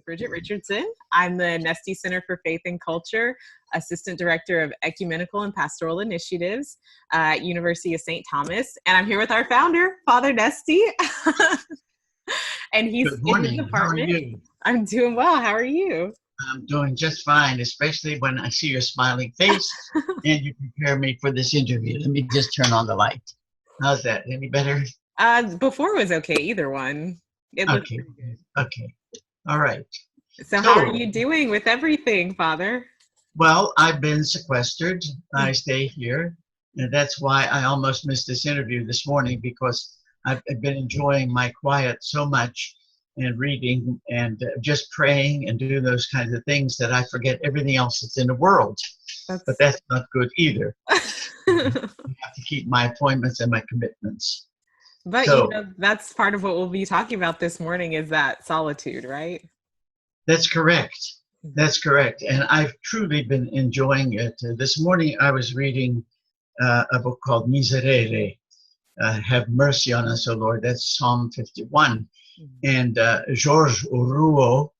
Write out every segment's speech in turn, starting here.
Bridget Richardson. I'm the Nesti Center for Faith and Culture, Assistant Director of Ecumenical and Pastoral Initiatives at University of St. Thomas. And I'm here with our founder, Father Nesti. And he's Good morning. in his apartment. How are you? I'm doing well. How are you? I'm doing just fine, especially when I see your smiling face and you prepare me for this interview. Let me just turn on the light. How's that? Any better? Before was okay, either one. It looks Okay. pretty good. Okay. All right. So how are you doing with everything, Father? Well, I've been sequestered. I stay here. And that's why I almost missed this interview this morning, because I've been enjoying my quiet so much and reading and just praying and doing those kinds of things that I forget everything else that's in the world. But that's not good either. I have to keep my appointments and my commitments. But So, you know, that's part of what we'll be talking about this morning, is that solitude, right? that's correct. That's correct. And I've truly been enjoying it. This morning I was reading a book called Miserere, Have Mercy on Us, O Lord. That's Psalm 51. And Georges Rouault,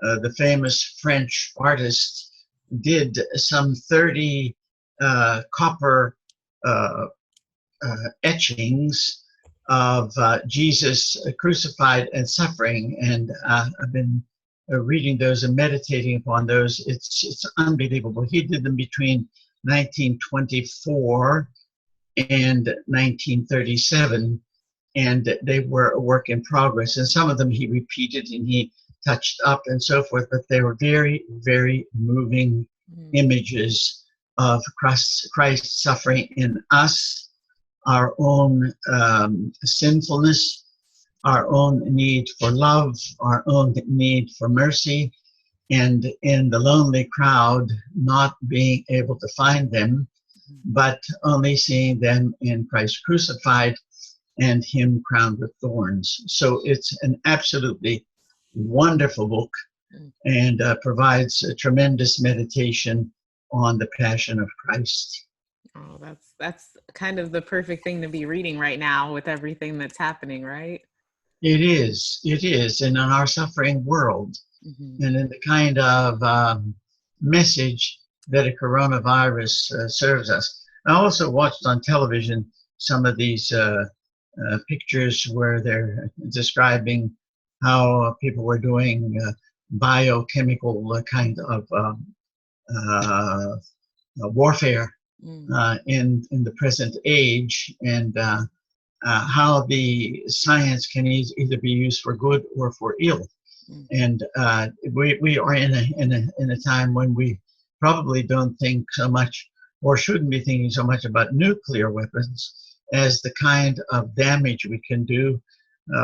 the famous French artist, did some 30 copper etchings of Jesus crucified and suffering. And I've been reading those and meditating upon those. It's unbelievable. He did them between 1924 and 1937, and they were a work in progress. And some of them he repeated and he touched up and so forth, but they were very, very moving images of Christ suffering in us, our own sinfulness, our own need for love, our own need for mercy, and in the lonely crowd not being able to find them, but only seeing them in Christ crucified and him crowned with thorns. So it's an absolutely wonderful book, and provides a tremendous meditation on the passion of Christ. Oh, that's kind of the perfect thing to be reading right now with everything that's happening, right? It is, and in our suffering world, and in the kind of message that a coronavirus serves us. I also watched on television some of these pictures where they're describing how people were doing biochemical kind of warfare in the present age, and how the science can either be used for good or for ill. And we are in a time when we probably don't think so much, or shouldn't be thinking so much, about nuclear weapons as the kind of damage we can do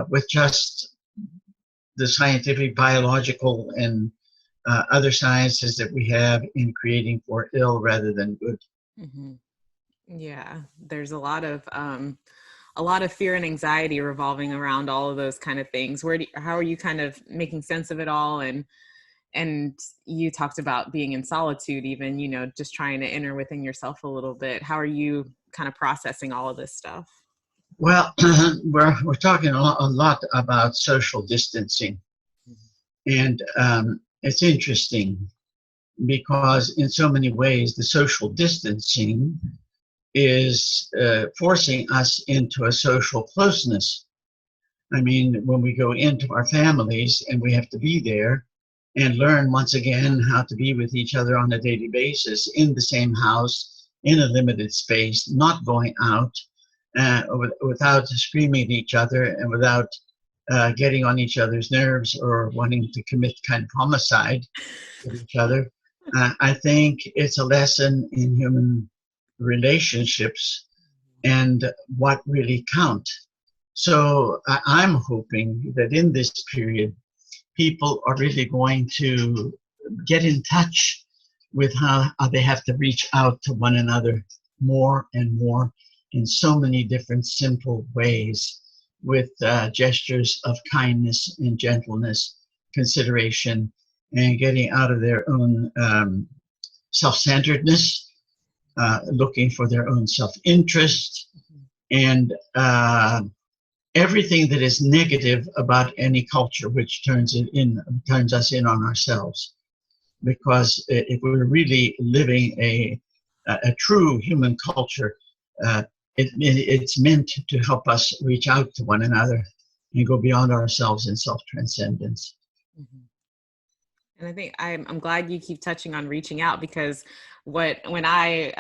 with just the scientific, biological, and other sciences that we have in creating for ill rather than good. Yeah, there's a lot of fear and anxiety revolving around all of those kind of things. How are you kind of making sense of it all? And you talked about being in solitude, even, you know, just trying to enter within yourself a little bit. How are you kind of processing all of this stuff? Well, we're talking a lot about social distancing, and it's interesting because in so many ways the social distancing is forcing us into a social closeness. I mean, when we go into our families and we have to be there and learn once again how to be with each other on a daily basis in the same house, in a limited space, not going out, without screaming at each other and without getting on each other's nerves or wanting to commit kind of homicide with each other. I think it's a lesson in human relationships and what really count. So I'm hoping that in this period, people are really going to get in touch with how they have to reach out to one another more and more in so many different simple ways, with gestures of kindness and gentleness, consideration, and getting out of their own self-centeredness, looking for their own self-interest, and everything that is negative about any culture, which turns us in on ourselves. Because if we're really living a true human culture, it's meant to help us reach out to one another and go beyond ourselves in self-transcendence. Mm-hmm. And I think I'm glad you keep touching on reaching out, because when I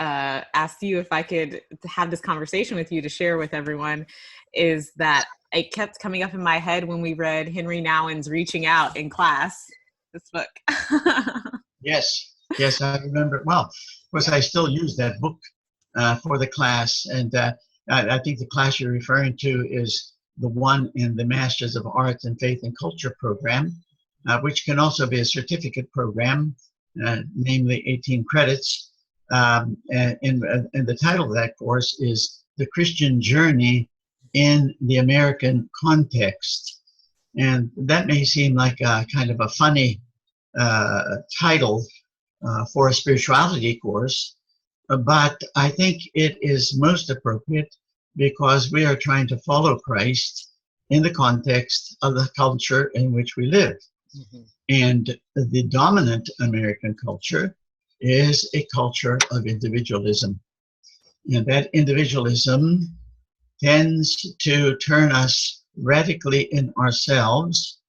asked you if I could have this conversation with you to share with everyone, is that it kept coming up in my head when we read Henri Nouwen's Reaching Out in class, this book. Yes, I remember it well. Of course, I still use that book for the class, and I think the class you're referring to is the one in the Masters of Arts and Faith and Culture program, which can also be a certificate program, namely 18 credits. And the title of that course is The Christian Journey in the American Context. And that may seem like a kind of a funny title for a spirituality course, but I think it is most appropriate because we are trying to follow Christ in the context of the culture in which we live. Mm-hmm. And the dominant American culture is a culture of individualism. And that individualism tends to turn us radically in ourselves,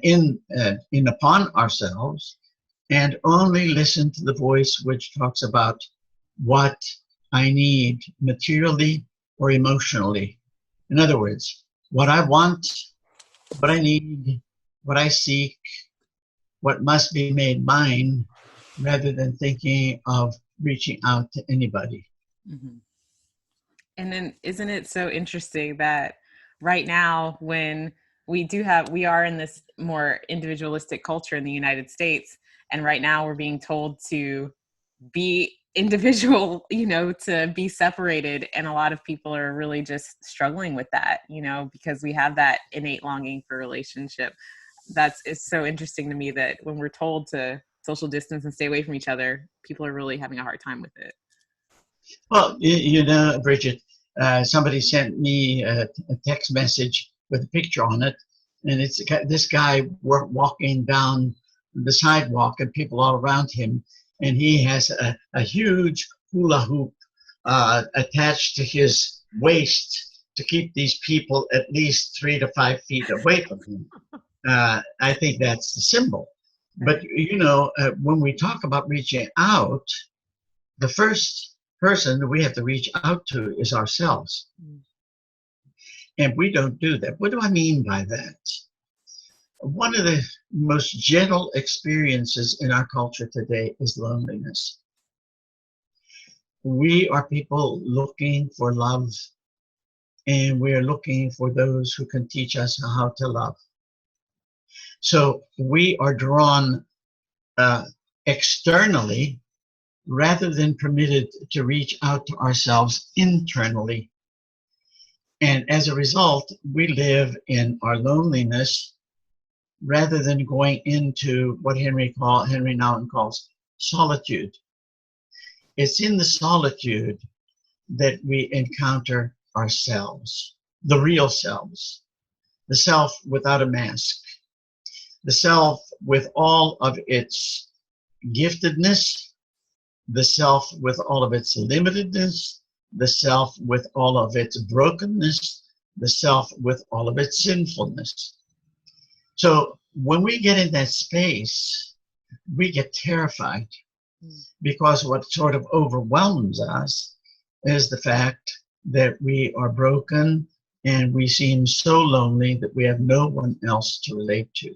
in upon ourselves, and only listen to the voice which talks about what I need materially or emotionally. In other words, what I want, what I need, what I seek, what must be made mine, rather than thinking of reaching out to anybody. Mm-hmm. And then isn't it so interesting that right now, when we are in this more individualistic culture in the United States, and right now we're being told to be individual, to be separated. And a lot of people are really just struggling with that, because we have that innate longing for relationship. It's so interesting to me that when we're told to social distance and stay away from each other, people are really having a hard time with it. Well, Bridget, somebody sent me a text message with a picture on it, and it's this guy walking down the sidewalk and people all around him, and he has a huge hula hoop attached to his waist to keep these people at least 3 to 5 feet away from him. I think that's the symbol. But, when we talk about reaching out, the first person that we have to reach out to is ourselves. And we don't do that. What do I mean by that? One of the most gentle experiences in our culture today is loneliness. We are people looking for love, and we are looking for those who can teach us how to love. So we are drawn externally rather than permitted to reach out to ourselves internally. And as a result, we live in our loneliness rather than going into what Henri Nouwen calls solitude. It's in the solitude that we encounter ourselves, the real selves, the self without a mask, the self with all of its giftedness, the self with all of its limitedness, the self with all of its brokenness, the self with all of its sinfulness. So when we get in that space, we get terrified because what sort of overwhelms us is the fact that we are broken and we seem so lonely that we have no one else to relate to.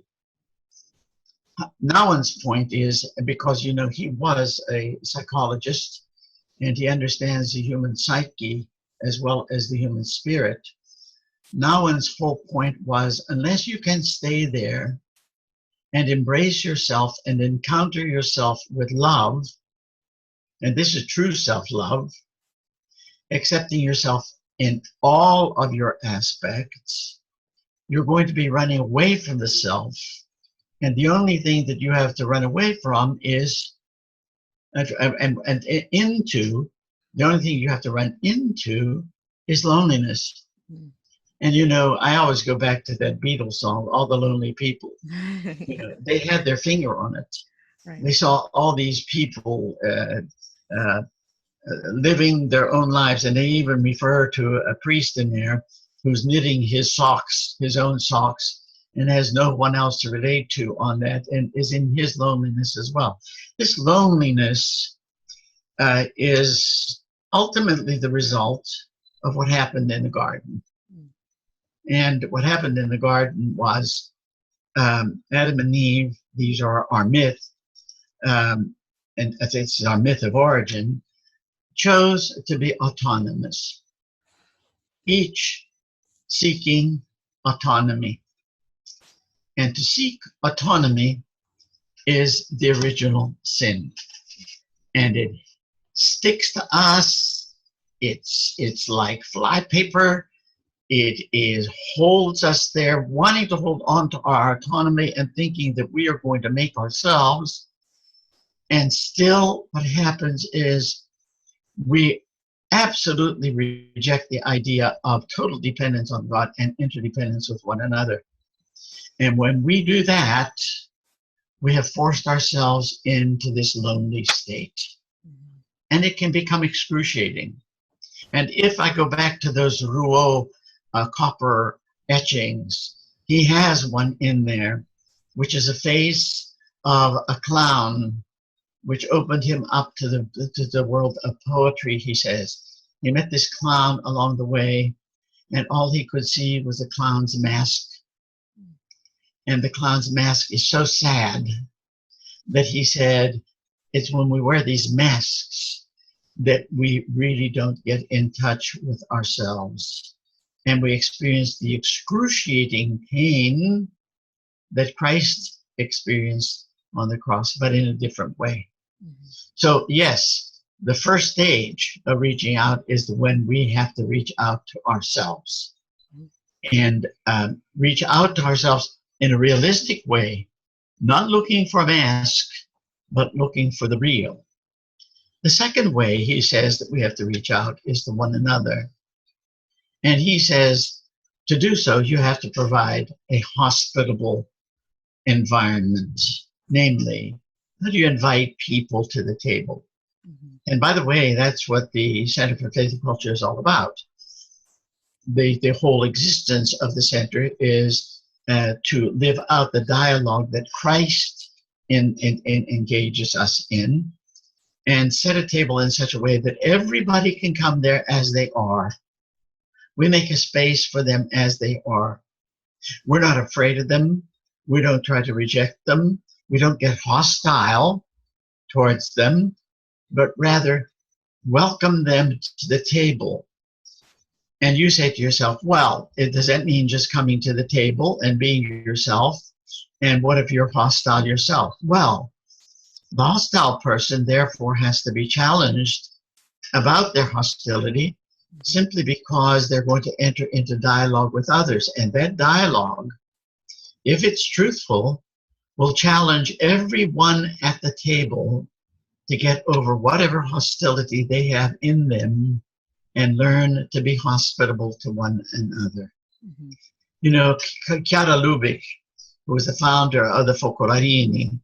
Nouwen's point is, because he was a psychologist and he understands the human psyche as well as the human spirit. Nouwen's whole point was, unless you can stay there and embrace yourself and encounter yourself with love, and this is true self-love, accepting yourself in all of your aspects, you're going to be running away from the self. And the only thing that you have to run away from is, the only thing you have to run into is loneliness. And I always go back to that Beatles song, All the Lonely People. Yeah, They had their finger on it. right. They saw all these people uh, living their own lives, and they even refer to a priest in there who's knitting his socks, his own socks, and has no one else to relate to on that, and is in his loneliness as well. This loneliness is ultimately the result of what happened in the garden. And what happened in the garden was Adam and Eve, these are our myth, and it's our myth of origin, chose to be autonomous, each seeking autonomy. And to seek autonomy is the original sin. And it sticks to us. It's like flypaper. It holds us there, wanting to hold on to our autonomy and thinking that we are going to make ourselves. And still what happens is we absolutely reject the idea of total dependence on God and interdependence with one another. And when we do that, we have forced ourselves into this lonely state. And it can become excruciating. And if I go back to those Rouault copper etchings, he has one in there, which is a face of a clown, which opened him up to the world of poetry, he says. He met this clown along the way, and all he could see was a clown's mask. And the clown's mask is so sad that he said, it's when we wear these masks that we really don't get in touch with ourselves. And we experience the excruciating pain that Christ experienced on the cross, but in a different way. Mm-hmm. So yes, the first stage of reaching out is when we have to reach out to ourselves and reach out to ourselves in a realistic way, not looking for a mask, but looking for the real. The second way he says that we have to reach out is to one another. And he says to do so, you have to provide a hospitable environment. Namely, how do you invite people to the table? Mm-hmm. And by the way, that's what the Center for Faith and Culture is all about. The whole existence of the center is to live out the dialogue that Christ engages us in, and set a table in such a way that everybody can come there as they are. We make a space for them as they are. We're not afraid of them. We don't try to reject them. We don't get hostile towards them, but rather welcome them to the table. And you say to yourself, well, does that mean just coming to the table and being yourself? And what if you're hostile yourself? Well, the hostile person therefore has to be challenged about their hostility, simply because they're going to enter into dialogue with others. And that dialogue, if it's truthful, will challenge everyone at the table to get over whatever hostility they have in them and learn to be hospitable to one another. Mm-hmm. You know, Chiara Lubich, who was the founder of the Focolarini,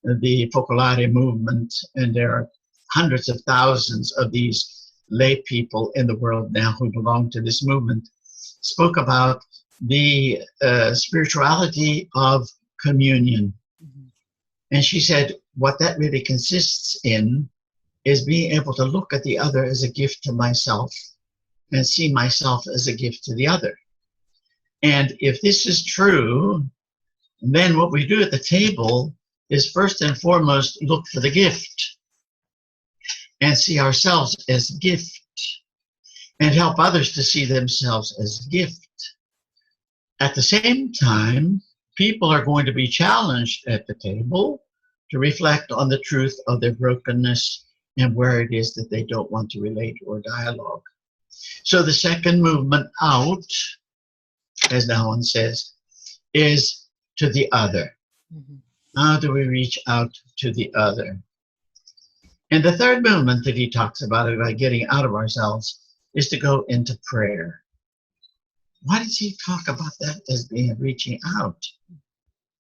the Focolare movement, and there are hundreds of thousands of these lay people in the world now who belong to this movement, spoke about the spirituality of communion. Mm-hmm. And she said what that really consists in is being able to look at the other as a gift to myself and see myself as a gift to the other. And if this is true, then what we do at the table is first and foremost look for the gift and see ourselves as gift and help others to see themselves as gift. At the same time, people are going to be challenged at the table to reflect on the truth of their brokenness and where it is that they don't want to relate or dialogue. So the second movement out, as Nouwen says, is to the other. Mm-hmm. How do we reach out to the other? And the third movement that he talks about getting out of ourselves, is to go into prayer. Why does he talk about that as being reaching out?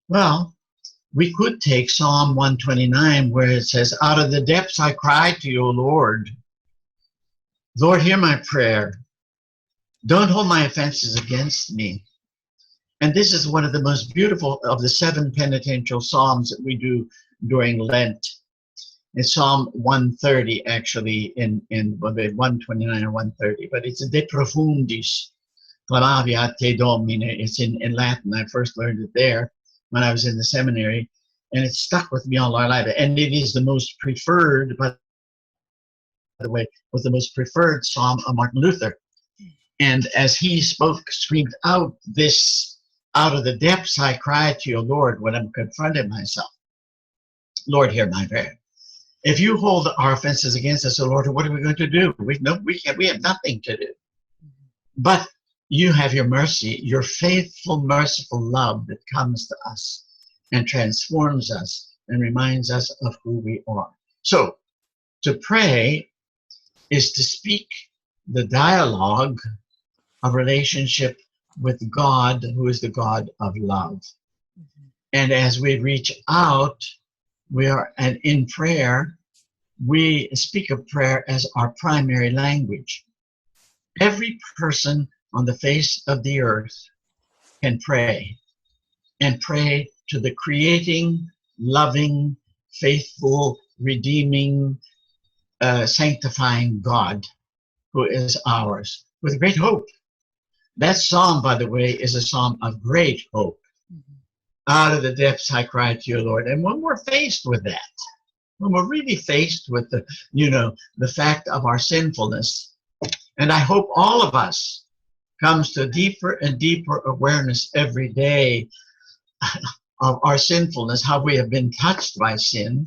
Well, we could take Psalm 129 where it says, out of the depths I cry to you, O Lord. Lord, hear my prayer. Don't hold my offenses against me. And this is one of the most beautiful of the 7 penitential psalms that we do during Lent. It's Psalm 130, actually, in 129 or 130, but it's a De Profundis, Clamavi te Domine. It's in Latin. I first learned it there when I was in the seminary, and it stuck with me all my life. And it is the most preferred, by the way, was the most preferred psalm of Martin Luther. And as he spoke, screamed out this, out of the depths I cry to you, Lord, when I'm confronted myself. Lord, hear my prayer. If you hold our offenses against us, O Lord, what are we going to do? We have nothing to do. But you have your mercy, your faithful, merciful love that comes to us and transforms us and reminds us of who we are. So, to pray is to speak the dialogue of relationship with God, who is the God of love. And as we reach out, and in prayer, we speak of prayer as our primary language. Every person on the face of the earth can pray, and pray to the creating, loving, faithful, redeeming, sanctifying God who is ours, with great hope. That psalm, by the way, is a psalm of great hope. Out of the depths I cry to you, Lord. And when we're faced with that, when we're really faced with the fact of our sinfulness, and I hope all of us comes to deeper and deeper awareness every day of our sinfulness, how we have been touched by sin,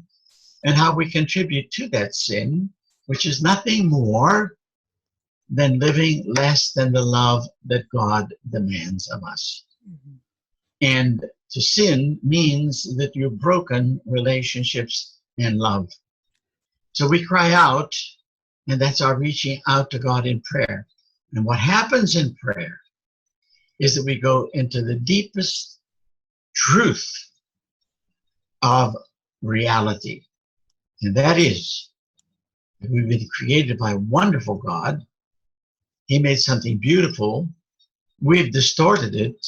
and how we contribute to that sin, which is nothing more than living less than the love that God demands of us. And to sin means that you've broken relationships and love. So we cry out, and that's our reaching out to God in prayer. And what happens in prayer is that we go into the deepest truth of reality. And that is that we've been created by a wonderful God. He made something beautiful. We've distorted it.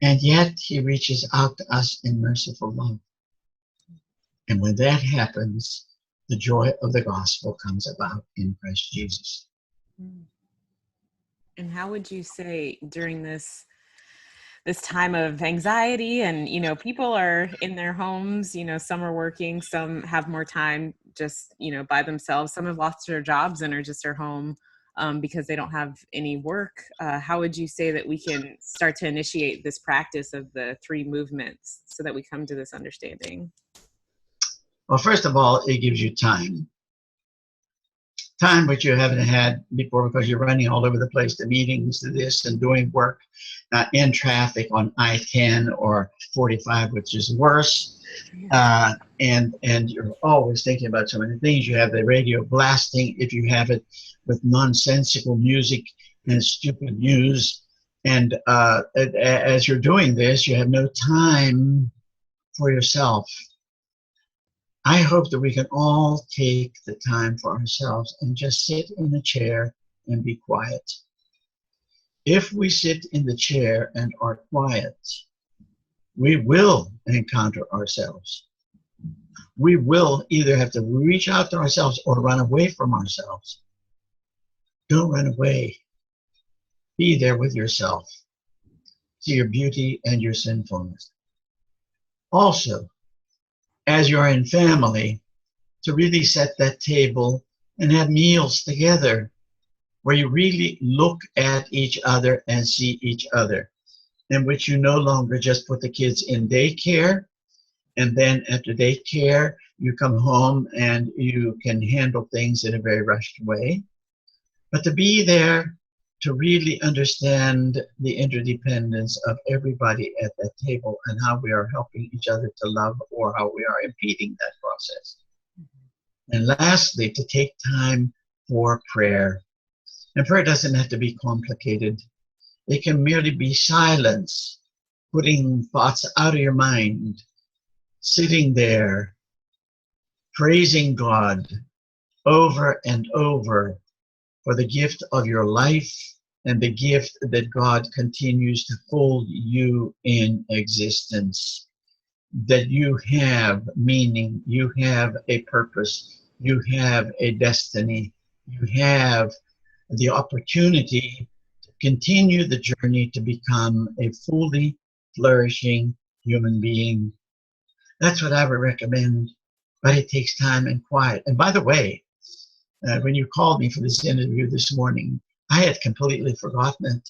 And yet he reaches out to us in merciful love. And when that happens, the joy of the gospel comes about in Christ Jesus. And how would you say during this time of anxiety, and people are in their homes, some are working, some have more time just by themselves, some have lost their jobs and are just at home because they don't have any work, how would you say that we can start to initiate this practice of the 3 movements so that we come to this understanding? Well, first of all, it gives you time which you haven't had before, because you're running all over the place to meetings, to this, and doing work in traffic on I-10 or 45, which is worse. And you're always thinking about so many things. You have the radio blasting, if you have it, with nonsensical music and stupid news. And as you're doing this, you have no time for yourself. I hope that we can all take the time for ourselves and just sit in a chair and be quiet. If we sit in the chair and are quiet, we will encounter ourselves. We will either have to reach out to ourselves or run away from ourselves. Don't run away. Be there with yourself. See your beauty and your sinfulness. Also, as you're in family, to really set that table and have meals together where you really look at each other and see each other, in which you no longer just put the kids in daycare, and then after daycare, you come home and you can handle things in a very rushed way. But to be there to really understand the interdependence of everybody at that table and how we are helping each other to love, or how we are impeding that process. And lastly, to take time for prayer. And prayer doesn't have to be complicated. It can merely be silence, putting thoughts out of your mind, sitting there, praising God over and over for the gift of your life and the gift that God continues to hold you in existence. That you have meaning, you have a purpose, you have a destiny, you have the opportunity to continue the journey to become a fully flourishing human being. That's what I would recommend, but it takes time and quiet. And by the way, when you called me for this interview this morning, I had completely forgotten it.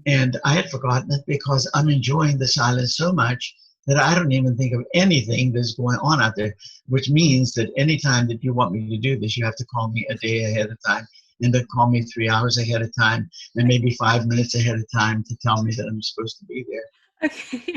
And I had forgotten it because I'm enjoying the silence so much that I don't even think of anything that's going on out there, which means that anytime that you want me to do this, you have to call me a day ahead of time, and then call me 3 hours ahead of time, and maybe 5 minutes ahead of time to tell me that I'm supposed to be there. Okay.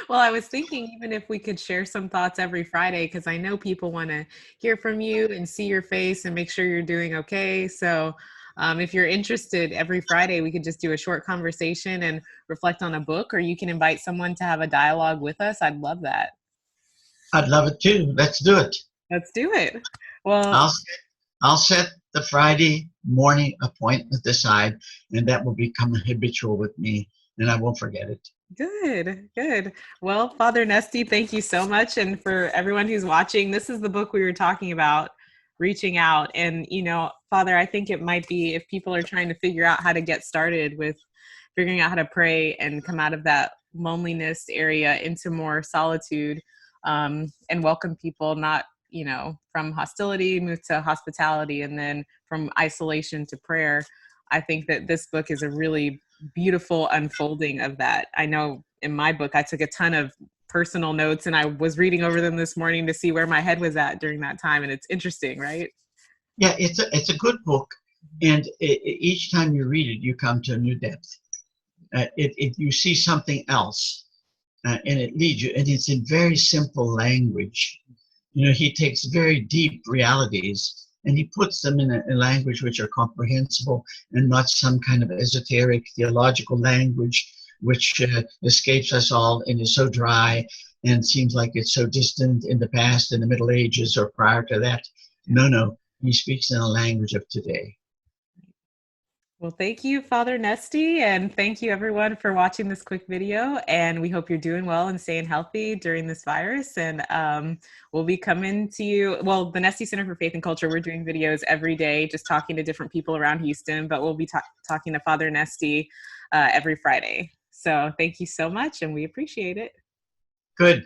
Well, I was thinking even if we could share some thoughts every Friday, because I know people want to hear from you and see your face and make sure you're doing okay. So if you're interested, every Friday we could just do a short conversation and reflect on a book, or you can invite someone to have a dialogue with us. I'd love that. I'd love it too. Let's do it. Let's do it. Well, I'll I'll set the Friday morning appointment aside, and that will become habitual with me, and I won't forget it. good, good. Well, Father Nesti, thank you so much. And for everyone who's watching, this is the book we were talking about, Reaching Out. And, you know, Father, I think it might be if people are trying to figure out how to get started with figuring out how to pray and come out of that loneliness area into more solitude, and welcome people, not, you know, from hostility, move to hospitality, and then from isolation to prayer. I think that this book is a really beautiful unfolding of that. I know in my book, I took a ton of personal notes and I was reading over them this morning to see where my head was at during that time. And it's interesting, right? Yeah, it's a good book, and each time you read it, you come to a new depth. You see something else, and it leads you, and it's in very simple language. You know, he takes very deep realities and he puts them in a language which are comprehensible and not some kind of esoteric theological language which escapes us all and is so dry and seems like it's so distant in the past, in the Middle Ages or prior to that. No, he speaks in a language of today. Well, thank you, Father Nesti, and thank you everyone for watching this quick video. And we hope you're doing well and staying healthy during this virus. And we'll be coming to you. Well, the Nesti Center for Faith and Culture, we're doing videos every day, just talking to different people around Houston. But we'll be talking to Father Nesti every Friday. So thank you so much, and we appreciate it. Good.